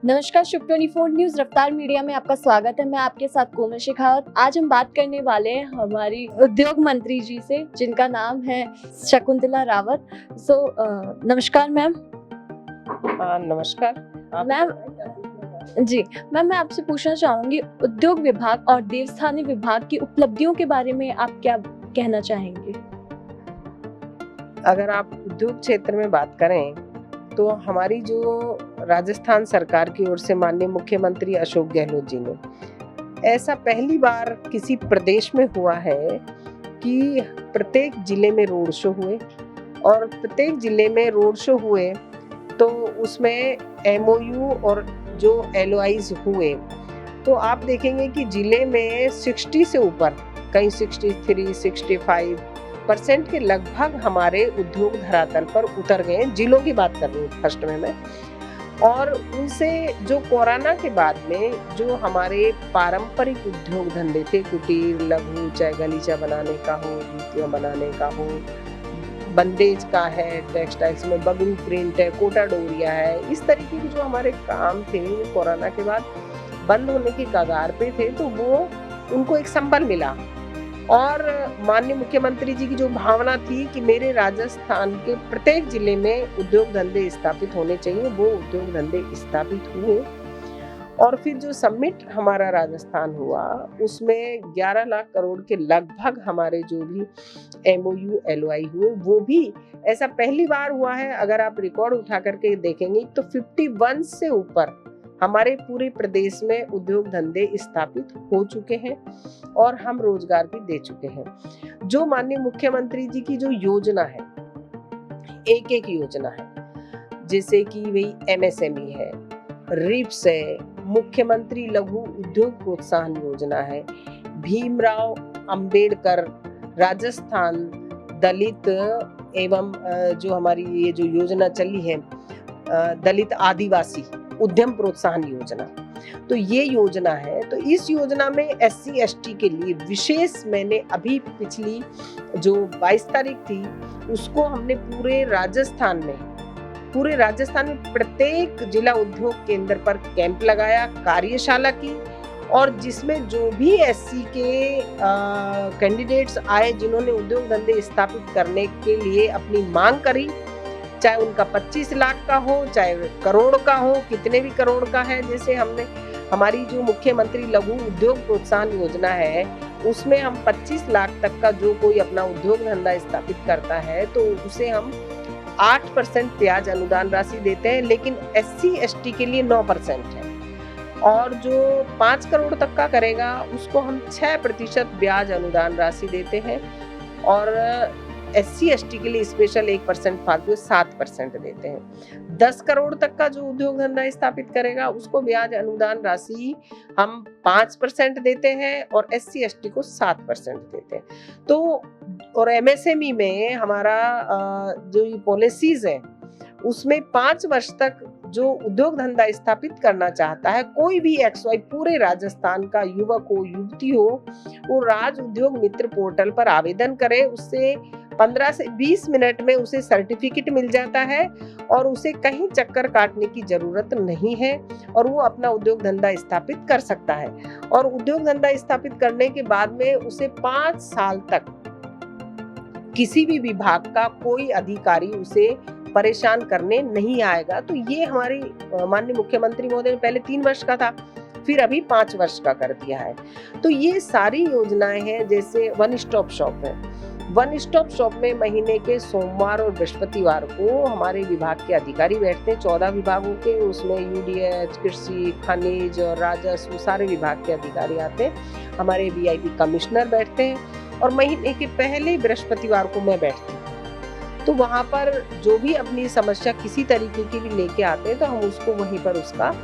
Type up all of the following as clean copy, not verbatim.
नमस्कार, शुभ 24 न्यूज रफ्तार मीडिया में आपका स्वागत है। मैं आपके साथ कोमल शेखावत। आज हम बात करने वाले हैं हमारी उद्योग मंत्री जी से, जिनका नाम है शकुंतला रावत। नमस्कार मैम। नमस्कार मैम जी, मैम मैं आपसे पूछना चाहूंगी, उद्योग विभाग और देवस्थानी विभाग की उपलब्धियों के बारे में आप क्या कहना चाहेंगे? अगर आप उद्योग क्षेत्र में बात करें तो हमारी जो राजस्थान सरकार की ओर से माननीय मुख्यमंत्री अशोक गहलोत जी ने ऐसा पहली बार किसी प्रदेश में हुआ है कि प्रत्येक जिले में रोड शो हुए, और प्रत्येक जिले में रोड शो हुए तो उसमें एमओयू और जो एलओआईज हुए, तो आप देखेंगे कि जिले में 60 से ऊपर, कहीं 63-65% के लगभग हमारे उद्योग धरातल पर उतर गए। जिलों की बात कर रही हूँ फर्स्ट में मैं। और उनसे जो कोरोना के बाद में जो हमारे पारंपरिक उद्योग धंधे थे, कुटीर लघु, चाहे गलीचा बनाने का हो, जूतियां बनाने का हो, बंदेज का है, टेक्सटाइल्स में बबल प्रिंट है, कोटा डोरिया है, इस तरीके के जो हमारे काम थे कोरोना के बाद बंद होने की कगार पे थे, तो वो उनको एक संबल मिला। और माननीय मुख्यमंत्री जी की जो भावना थी कि मेरे राजस्थान के प्रत्येक जिले में उद्योग धंधे स्थापित होने चाहिए, वो उद्योग धंधे स्थापित हुए। और फिर जो समिट हमारा राजस्थान हुआ, उसमें 11 लाख करोड़ के लगभग हमारे जो भी एमओयू एलओआई हुए, वो भी ऐसा पहली बार हुआ है। अगर आप रिकॉर्ड उठा करके देखेंगे तो 51 से ऊपर हमारे पूरे प्रदेश में उद्योग धंधे स्थापित हो चुके हैं और हम रोजगार भी दे चुके हैं। जो माननीय मुख्यमंत्री जी की जो योजना है, एक एक योजना है, जैसे कि वही एमएसएमई है, रिप्स है, मुख्यमंत्री लघु उद्योग प्रोत्साहन योजना है, भीमराव अंबेडकर राजस्थान दलित एवं जो हमारी ये जो योजना चली है दलित आदिवासी उद्यम प्रोत्साहन योजना, तो ये योजना है। तो इस योजना में एससी एसटी के लिए विशेष, मैंने अभी पिछली जो 22 तारीख थी उसको हमने पूरे राजस्थान में प्रत्येक जिला उद्योग केंद्र पर कैंप लगाया, कार्यशाला की, और जिसमें जो भी एससी के कैंडिडेट्स आए जिन्होंने उद्योग धंधे स्थापित करने के लिए अपनी मांग करी, चाहे उनका 25 लाख का हो, चाहे करोड़ का हो, कितने भी करोड़ का है। जैसे हमने हमारी जो मुख्यमंत्री लघु उद्योग प्रोत्साहन योजना है, उसमें हम 25 लाख तक का जो कोई अपना उद्योग धंधा स्थापित करता है तो उसे हम 8% ब्याज अनुदान राशि देते हैं, लेकिन एससी एसटी के लिए 9% है। और जो 5 करोड़ तक का करेगा उसको हम 6% ब्याज अनुदान राशि देते हैं, और एससी एसटी के लिए स्पेशल 1% फालतू 7% देते हैं। 10 करोड़ तक का जो उद्योग धंधा स्थापित करेगा उसको ब्याज अनुदान राशि हम 5% देते हैं और एससी एसटी को 7% देते हैं। तो और एमएसएमई में हमारा जो ये पॉलिसीज है उसमें 5 वर्ष तक जो उद्योग धंधा स्थापित करना चाहता है, कोई भी XY पूरे राजस्थान का युवक हो, युवती हो, वो राज उद्योग मित्र पोर्टल पर आवेदन करे। उससे 15 से 20 मिनट में उसे सर्टिफिकेट मिल जाता है और उसे कहीं चक्कर काटने की जरूरत नहीं है, और वो अपना उद्योग धंधा स्थापित कर सकता है। और उद्योग धंधा स्थापित करने के बाद में उसे 5 साल तक किसी भी विभाग का कोई अधिकारी उसे परेशान करने नहीं आएगा। तो ये हमारी माननीय मुख्यमंत्री महोदय ने पहले 3 वर्ष का था, फिर अभी 5 वर्ष का कर दिया है। तो ये सारी योजनाएं हैं। जैसे वन स्टॉप शॉप है, वन स्टॉप शॉप में महीने के सोमवार और बृहस्पतिवार को हमारे विभाग के अधिकारी बैठते हैं, 14 विभागों के, उसमें यूडीएच, कृषि, खनिज और राजस्व सारे विभाग के अधिकारी आते हैं। हमारे वीआईपी कमिश्नर बैठते हैं, और महीने के पहले बृहस्पतिवार को मैं बैठती हूँ। तो वहाँ पर जो भी अपनी समस्या किसी तरीके की भी लेके आते हैं तो हम उसको वहीं पर उसका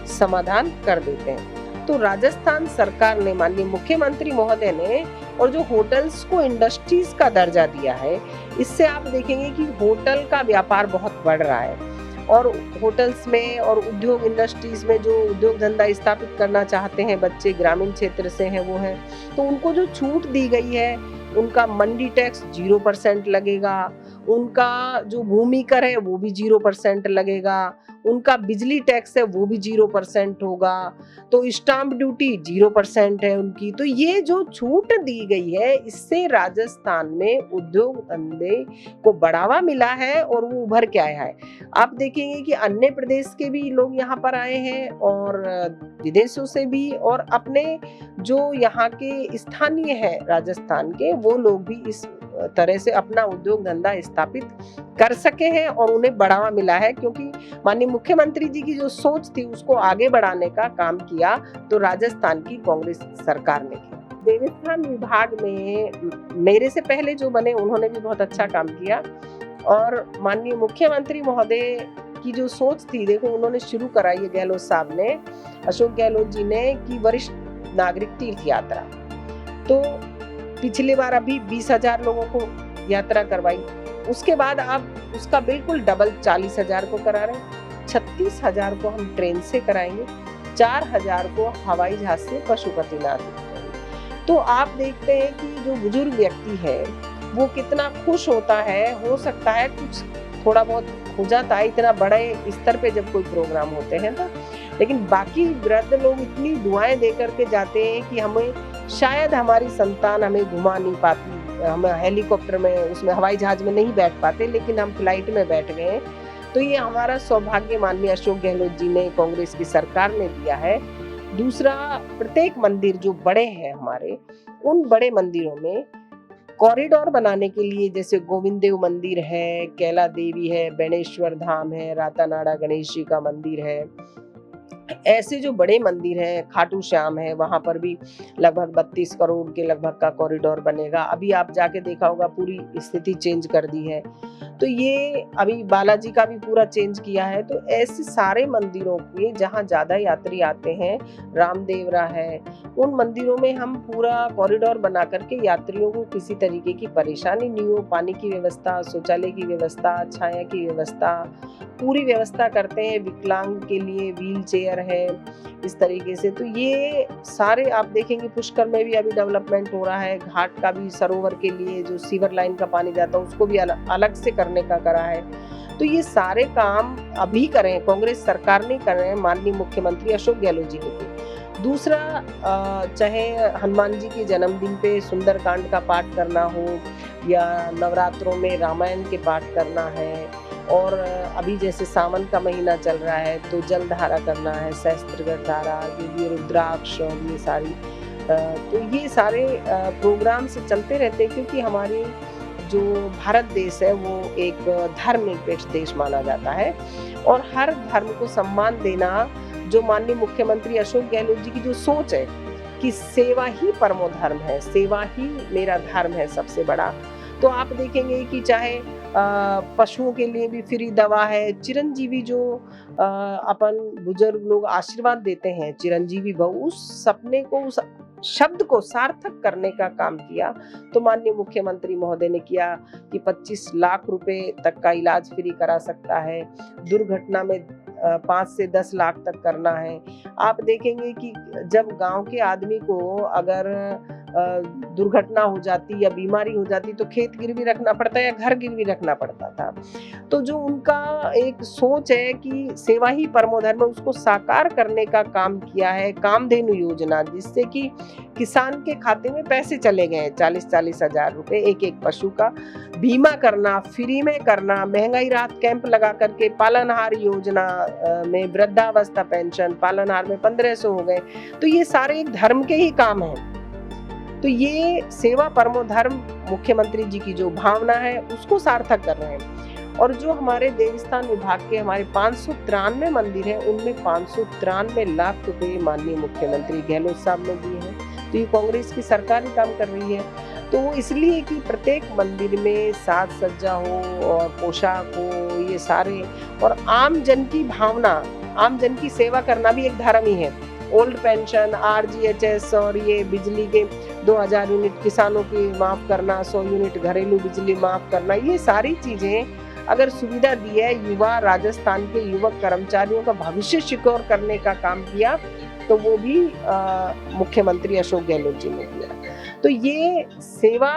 समाधान कर देते हैं। तो राजस्थान सरकार ने, माननीय मुख्यमंत्री महोदय ने, और जो होटल्स को इंडस्ट्रीज का दर्जा दिया है, इससे आप देखेंगे कि होटल का व्यापार बहुत बढ़ रहा है। और होटल्स में और उद्योग इंडस्ट्रीज में जो उद्योग धंधा स्थापित करना चाहते हैं बच्चे, ग्रामीण क्षेत्र से हैं वो हैं, तो उनको जो छूट दी गई है, उनका मंडी टैक्स 0% लगेगा, उनका जो भूमि कर है वो भी 0% लगेगा, उनका बिजली टैक्स है वो भी 0% होगा, तो स्टाम्प ड्यूटी 0% है उनकी। तो ये जो छूट दी गई है, इससे राजस्थान में उद्योग धंधे को बढ़ावा मिला है और वो उभर के आया है। आप देखेंगे कि अन्य प्रदेश के भी लोग यहाँ पर आए हैं और विदेशों से भी, और अपने जो यहाँ के स्थानीय है राजस्थान के, वो लोग भी इस तरह से अपना उद्योग धंधा स्थापित कर सके हैं और उन्हें बढ़ावा मिला है, क्योंकि माननीय मुख्यमंत्री जी की जो सोच थी उसको आगे बढ़ाने का काम किया तो राजस्थान की कांग्रेस सरकार ने किया। देवस्थान विभाग में मेरे से पहले जो बने उन्होंने भी बहुत अच्छा काम किया, और माननीय मुख्यमंत्री महोदय की जो सोच थी, देखो उन्होंने शुरू कराई है गहलोत साहब ने, अशोक गहलोत जी ने, कि वरिष्ठ नागरिक तीर्थ यात्रा। तो पिछली बार अभी 20,000 लोगों को यात्रा करवाई, उसके बाद अब उसका बिल्कुल डबल 40,000 को करा रहे हैं, 36,000 को हम ट्रेन से कराएंगे, 4,000 को हवाई जहाज से पशुपतिनाथ। तो आप देखते हैं कि जो बुजुर्ग व्यक्ति है वो कितना खुश होता है। हो सकता है कुछ थोड़ा बहुत हो जाता है इतना बड़े स्तर पे जब कोई प्रोग्राम होते हैं तो, लेकिन बाकी वृद्ध लोग इतनी दुआएं दे करके जाते हैं कि हमें शायद हमारी संतान हमें घुमा नहीं पाती, हम हेलीकॉप्टर में, उसमें हवाई जहाज में नहीं बैठ पाते, लेकिन हम फ्लाइट में बैठ गए। तो ये हमारा सौभाग्य माननीय अशोक गहलोत जी ने, कांग्रेस की सरकार ने दिया है। दूसरा, प्रत्येक मंदिर जो बड़े हैं हमारे, उन बड़े मंदिरों में कॉरिडोर बनाने के लिए, जैसे गोविंद देव मंदिर है, कैला देवी है, बेणेश्वर धाम है, रातानाड़ा गणेश जी का मंदिर है, ऐसे जो बड़े मंदिर हैं, खाटू श्याम है, वहां पर भी लगभग 32 करोड़ के लगभग का कॉरिडोर बनेगा। अभी आप जाके देखा होगा पूरी स्थिति चेंज कर दी है। तो ये अभी बालाजी का भी पूरा चेंज किया है। तो ऐसे सारे मंदिरों के जहाँ ज्यादा यात्री आते हैं, रामदेवरा है, उन मंदिरों में हम पूरा कॉरिडोर बना करके यात्रियों को किसी तरीके की परेशानी नहीं हो, पानी की व्यवस्था, शौचालय की व्यवस्था, छाया की व्यवस्था, पूरी व्यवस्था करते हैं। विकलांग के लिए व्हील चेयर है, इस तरीके से। तो ये सारे आप देखेंगे, पुष्कर में भी अभी डेवलपमेंट हो रहा है, घाट का भी, सरोवर के लिए जो सीवर लाइन का पानी जाता है उसको भी अलग से करने का करा है। तो ये सारे काम अभी करें, कांग्रेस सरकार ने कर रहे हैं, माननीय मुख्यमंत्री अशोक गहलोत जी ने। दूसरा, चाहे हनुमान जी के जन्मदिन पे सुंदरकांड का पाठ करना हो, या नवरात्रों में रामायण के पाठ करना है, और अभी जैसे सावन का महीना चल रहा है तो जल धारा करना है, सहस्त्रगढ़ धारा, ये रुद्राक्ष, और ये सारी तो ये सारे प्रोग्राम्स चलते रहते हैं, क्योंकि हमारे जो भारत देश है वो एक धर्मनिरपेक्ष देश माना जाता है, और हर धर्म को सम्मान देना, जो माननीय मुख्यमंत्री अशोक गहलोत जी की जो सोच है कि सेवा ही परमो धर्म है, सेवा ही मेरा धर्म है सबसे बड़ा। तो आप देखेंगे कि चाहे पशुओं के लिए भी फ्री दवा है, चिरंजीवी जो अपन बुजुर्ग लोग आशीर्वाद देते हैं, चिरंजीवी भव, उस सपने को, उस शब्द को सार्थक करने का काम किया। तो माननीय मुख्यमंत्री महोदय ने किया कि 25 लाख रुपए तक का इलाज फ्री करा सकता है, दुर्घटना में 5 से 10 लाख तक करना है। आप देखेंगे कि जब गांव के आदमी को अगर दुर्घटना हो जाती या बीमारी हो जाती तो खेत गिरवी रखना पड़ता या घर गिरवी रखना पड़ता था। तो जो उनका एक सोच है कि सेवा ही परमो धर्म, उसको साकार करने का काम किया है कामधेनु योजना, जिससे कि किसान के खाते में पैसे चले गए 40-40 हजार रुपए एक एक पशु का। बीमा करना, फ्री में करना, महंगाई राहत कैंप लगा करके, पालनहार योजना में वृद्धावस्था पेंशन, पालनहार में 1500 हो गए। तो ये सारे एक धर्म के ही काम हैं। तो ये सेवा परमो धर्म मुख्यमंत्री जी की जो भावना है उसको सार्थक कर रहे हैं। और जो हमारे देवस्थान विभाग के हमारे 593 मंदिर हैं, उनमें 593 लाख रुपए माननीय मुख्यमंत्री गहलोत साहब ने दिए हैं। तो ये कांग्रेस की सरकार ही काम कर रही है। तो वो इसलिए कि प्रत्येक मंदिर में साज सज्जा हो और पोशाक हो, ये सारे, और आम जन की भावना, आम जन की सेवा करना भी एक धर्म ही है। ओल्ड पेंशन, RGHS और ये बिजली के 2000 यूनिट किसानों की माफ करना, 100 यूनिट घरेलू बिजली माफ करना, ये सारी चीजें अगर सुविधा दी है, युवा राजस्थान के युवक कर्मचारियों का भविष्य सिक्योर करने का काम किया, तो वो भी मुख्यमंत्री अशोक गहलोत जी ने किया। तो ये सेवा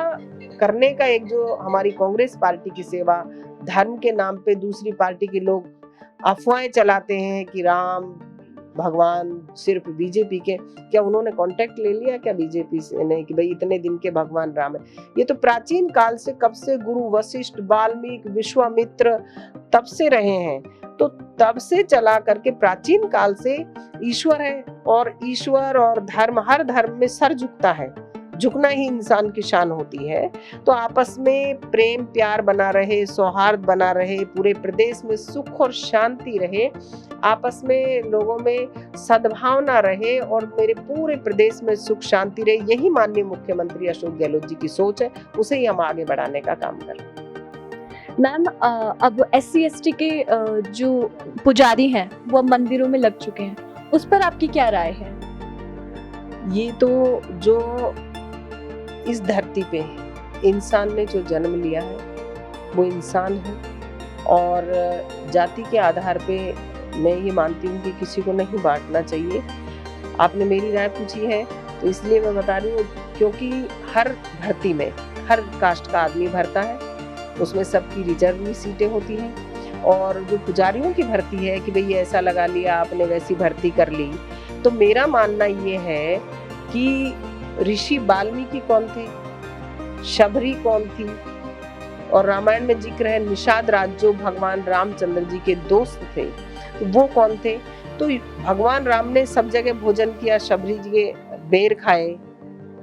करने का एक जो हमारी कांग्रेस पार्टी की सेवा, धर्म के नाम पे दूसरी पार्टी के लोग अफवाहें चलाते हैं कि राम भगवान सिर्फ बीजेपी के, क्या उन्होंने कांटेक्ट ले लिया क्या बीजेपी से? नहीं कि भाई इतने दिन के भगवान राम है। ये तो प्राचीन काल से, कब से गुरु वशिष्ठ, वाल्मीकि, विश्वामित्र तब से रहे हैं। तो तब से चला करके प्राचीन काल से ईश्वर है, और ईश्वर और धर्म, हर धर्म में सर झुकता है, झुकना ही इंसान की शान होती है। तो आपस में प्रेम प्यार बना रहे, सौहार्द बना रहे, पूरे प्रदेश में सुख और शांति रहे, आपस में लोगों में सद्भावना रहे और मेरे पूरे प्रदेश में सुख शांति रहे, यही माननीय मुख्यमंत्री अशोक गहलोत जी की सोच है। उसे ही हम आगे बढ़ाने का काम कर रहे हैं। मैम, अब SC/ST के जो पुजारी हैं वो मंदिरों में लग चुके हैं, उस पर आपकी क्या राय है? ये तो जो इस धरती पे इंसान ने जो जन्म लिया है वो इंसान है, और जाति के आधार पे मैं ये मानती हूँ कि किसी को नहीं बांटना चाहिए। आपने मेरी राय पूछी है तो इसलिए मैं बता रही हूँ, क्योंकि हर भर्ती में हर कास्ट का आदमी भरता है, उसमें सबकी रिजर्व भी सीटें होती हैं। और जो पुजारियों की भर्ती है कि भाई ऐसा लगा लिया आपने, वैसी भर्ती कर ली, तो मेरा मानना ये है कि ऋषि वाल्मीकि कौन थे, शबरी कौन थी, और रामायण में जिक्र है निषाद राज जो भगवान रामचंद्र जी के दोस्त थे, तो वो कौन थे? तो भगवान राम ने सब जगह भोजन किया, शबरी जी के बेर खाए।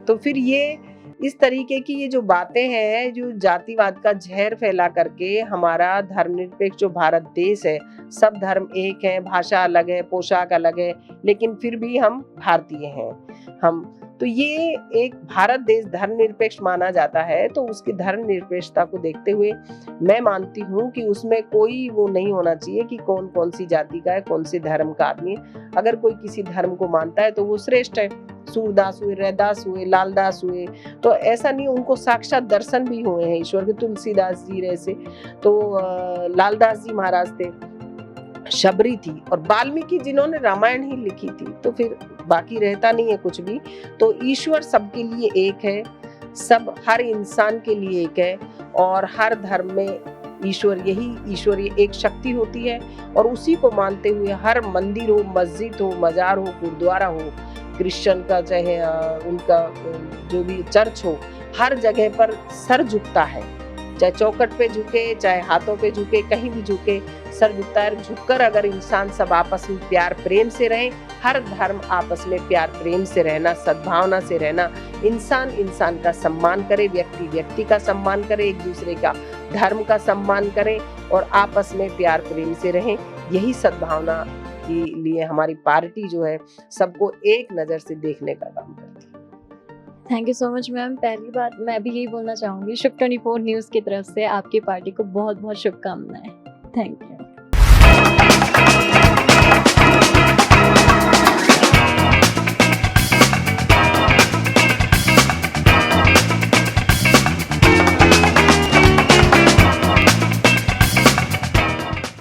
तो फिर ये इस तरीके की ये जो बातें हैं, जो जातिवाद का जहर फैला करके हमारा धर्मनिरपेक्ष जो भारत देश है, सब धर्म एक है, भाषा अलग है, पोशाक अलग है, लेकिन फिर भी हम भारतीय हैं। हम तो ये एक भारत देश धर्मनिरपेक्ष माना जाता है, तो उसकी धर्मनिरपेक्षता को देखते हुए मैं मानती हूँ कि उसमें कोई वो नहीं होना चाहिए कि कौन कौन सी जाति का है, कौन से धर्म का आदमी है। अगर कोई किसी धर्म को मानता है तो वो श्रेष्ठ है। सूरदास हुए, रैदास हुए, लालदास हुए, तो ऐसा नहीं, उनको साक्षात दर्शन भी हुए हैं ईश्वर के। तुलसीदास जी जैसे, तो लालदास जी महाराज थे, शबरी थी, और वाल्मीकि जिन्होंने रामायण ही लिखी थी, तो फिर बाकी रहता नहीं है कुछ भी। तो ईश्वर सबके लिए एक है, सब हर इंसान के लिए एक है, और हर धर्म में ईश्वर ये एक शक्ति होती है, और उसी को मानते हुए हर मंदिर हो, मस्जिद हो, मजार हो, गुरुद्वारा हो, क्रिश्चियन का चाहे उनका जो भी चर्च हो, हर जगह पर सर झुकता है, चाहे चौखट पे झुके, चाहे हाथों पे झुके, कहीं भी झुके, सर झुकता है। झुककर अगर इंसान सब आपस में प्यार प्रेम से रहे, हर धर्म आपस में प्यार प्रेम से रहना, सद्भावना से रहना, इंसान इंसान का सम्मान करे, व्यक्ति व्यक्ति का सम्मान करे, एक दूसरे का धर्म का सम्मान करे, और आपस में प्यार प्रेम से रहें, यही सद्भावना के लिए हमारी पार्टी जो है सबको एक नज़र से देखने का काम करती है। Thank you so much ma'am. पहली बात मैं भी यही बोलना चाहूँगी, शुभ 24 न्यूज़ की तरफ से आपकी पार्टी को बहुत बहुत शुभकामनाएं। Thank you.